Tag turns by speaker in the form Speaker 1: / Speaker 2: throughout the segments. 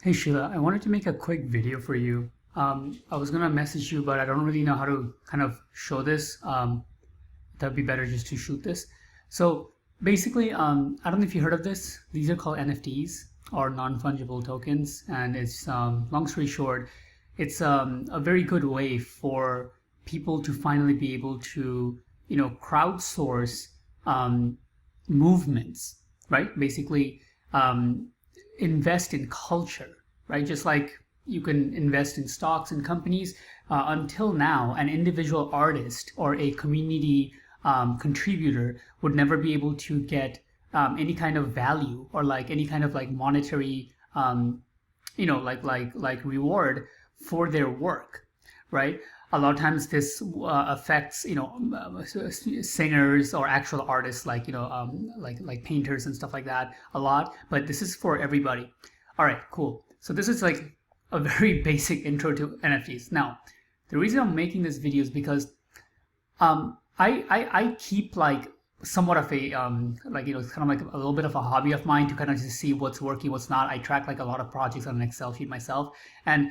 Speaker 1: Hey Sheila, I wanted to make a quick video for you. I was gonna message you, but I don't really know how to kind of show this. That'd be better just to shoot this. So basically, I don't know if you heard of this. These are called NFTs or non-fungible tokens, and it's long story short, it's a very good way for people to finally be able to crowdsource um, movements, right? Basically, um, invest in culture, right? Just like you can invest in stocks and companies. Until now, an individual artist or a community contributor would never be able to get any kind of value or like any kind of like monetary, like reward for their work, right? A lot of times this affects singers or actual artists like like painters and stuff like that a lot, but this is for everybody. All right, cool. So this is like a very basic intro to NFTs. Now, the reason I'm making this video is because I keep like somewhat of a it's kind of like a little bit of a hobby of mine to kind of just see what's working, what's not. I track like a lot of projects on an Excel sheet myself, and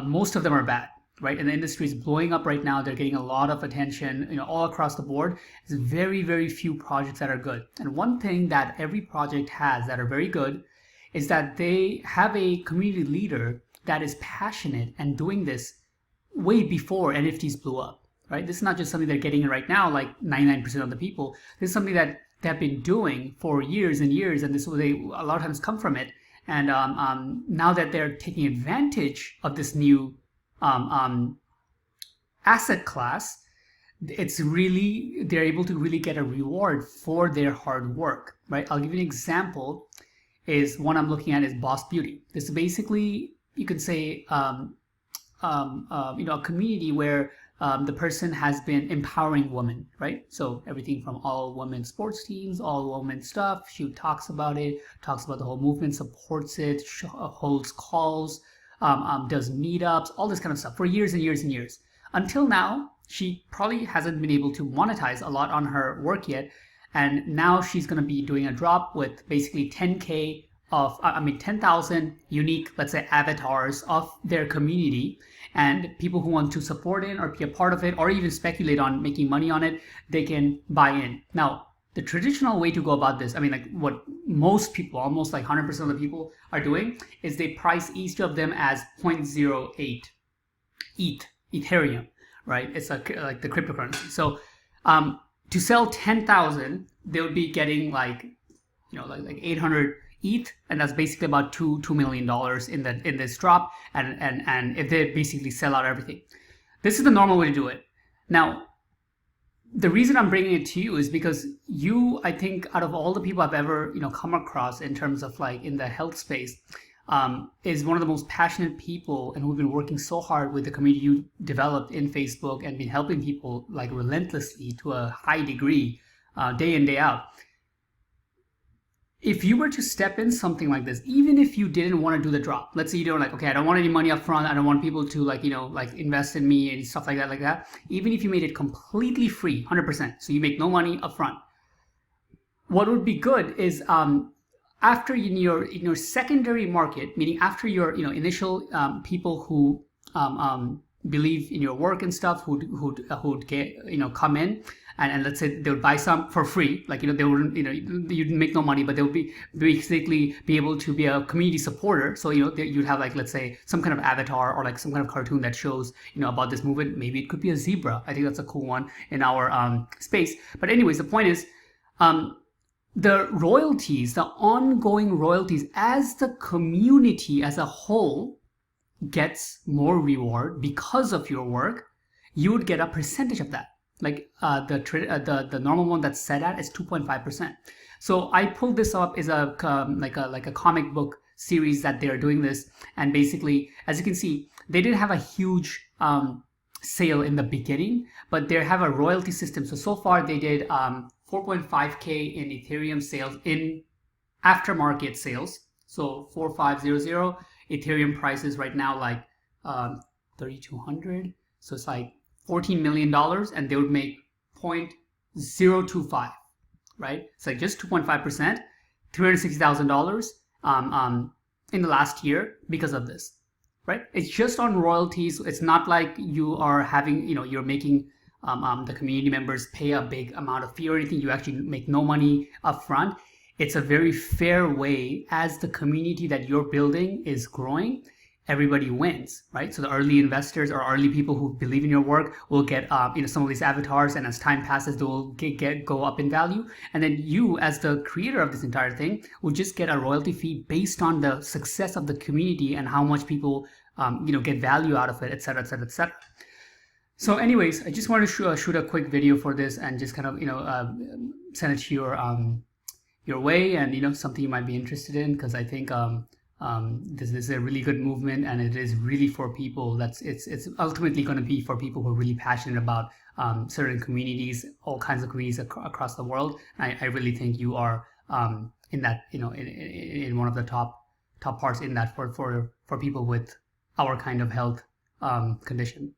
Speaker 1: most of them are bad, right? And the industry is blowing up right now. They're getting a lot of attention, all across the board. There's very, very few projects that are good. And one thing that every project has that are very good is that they have a community leader that is passionate and doing this way before NFTs blew up, right? This is not just something they're getting right now, like 99% of the people. This is something that they've been doing for years and years, and this they a lot of times come from it. And now that they're taking advantage of this new asset class, it's really they're able to really get a reward for their hard work, right? I'll give you an example. Is one I'm looking at is Boss Beauty. This is basically you can say a community where the person has been empowering women, right? So everything from all women sports teams, all women stuff. She talks about it, talks about the whole movement, supports it, holds calls, does meetups, all this kind of stuff for years and years and years. Until now, she probably hasn't been able to monetize a lot on her work yet. And now she's going to be doing a drop with basically 10K of, 10,000 unique, let's say, avatars of their community. And people who want to support it or be a part of it or even speculate on making money on it, they can buy in. Now, the traditional way to go about this, like what most people, almost like 100% of the people are doing, is they price each of them as 0.08 Ethereum, right? It's like the cryptocurrency. So to sell 10,000, they would be getting like 800 ETH, and that's basically about $2 million in this drop. And if they basically sell out everything, this is the normal way to do it. Now, the reason I'm bringing it to you is because you, I think, out of all the people I've ever come across in terms of like in the health space, is one of the most passionate people and who've been working so hard with the community you developed in Facebook and been helping people like relentlessly to a high degree, day in, day out. If you were to step in something like this, even if you didn't want to do the drop, let's say you don't okay, I don't want any money up front, I don't want people to like invest in me and stuff like that, even if you made it completely free, 100%, so you make no money up front, what would be good is after in your secondary market, meaning after your initial people who believe in your work and stuff, who'd get come in and let's say they would buy some for free, like they wouldn't you'd make no money, but they would be basically be able to be a community supporter. So you'd have like, let's say, some kind of avatar or like some kind of cartoon that shows about this movement. Maybe it could be a zebra. I think that's a cool one in our space. But anyways, the point is the royalties, the ongoing royalties, as the community as a whole gets more reward because of your work, you would get a percentage of that. Like the normal one that's set at is 2.5%. So I pulled this up as a like a comic book series that they're doing this, and basically, as you can see, they didn't have a huge sale in the beginning, but they have a royalty system. So far they did 4.5K in Ethereum sales in aftermarket sales. So 4500 Ethereum prices right now like 3,200. So it's like $14 million, and they would make 0.025, right? It's like just 2.5%, $360,000. in the last year because of this, right? It's just on royalties. It's not like you are having, you're making the community members pay a big amount of fee or anything. You actually make no money upfront. It's a very fair way. As the community that you're building is growing, everybody wins, right? So the early investors or early people who believe in your work will get, some of these avatars, and as time passes, they will go up in value. And then you, as the creator of this entire thing, will just get a royalty fee based on the success of the community and how much people, get value out of it, etc., etc., etc. So, anyways, I just wanted to shoot a quick video for this and just kind of, send it to your way, and something you might be interested in, because I think this is a really good movement, and it is really for people. It's ultimately going to be for people who are really passionate about certain communities, all kinds of communities across the world. I really think you are in that, in one of the top parts in that for people with our kind of health condition.